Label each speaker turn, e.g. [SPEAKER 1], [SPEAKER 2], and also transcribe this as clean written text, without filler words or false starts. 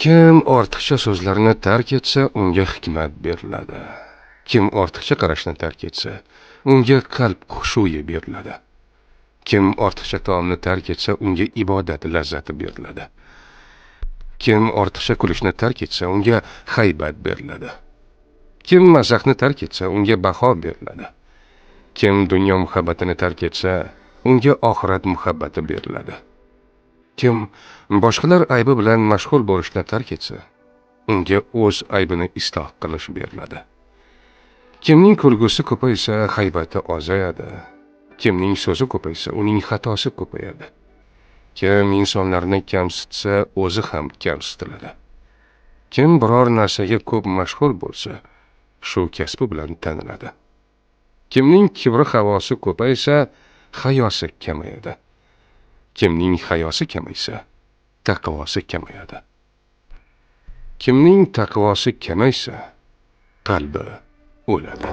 [SPEAKER 1] Kim ortiqcha so'zlarni tark etsa, unga hikmat beriladi. Kim ortiqcha qarashni tark etsa, unga qalb xushuyi beriladi. Kim ortiqcha taomni tark etsa, unga ibodat lazzati beriladi. Kim ortiqcha kulishni tark etsa, unga haybat beriladi. Kim mazaxni tark etsa, unga baho beriladi. Kim dunyo muhabbatini tark etsa, unga oxirat muhabbati beriladi. Kim boshqalar aybi bilan mashg'ul bo'lishni tark etsa, unga o'z aybini isloh qilish beriladi. Kimning kulgusi ko'paysa, haybati ozayadi. Kimning so'zi ko'paysa, uning xatosi ko'payadi. Kim insonlarni kamsitsa, o'zi ham kamsitiladi. Kim biror narsaga ko'p mashg'ul bo'lsa, shu kasbi bilan taniladi. Kimning kibri havosi ko'paysa, hayosi kamayadi. Kimning hayosi kamaysa, taqvosi kamayadi. Kimning taqvosi kamaysa, qalbi o'ladi.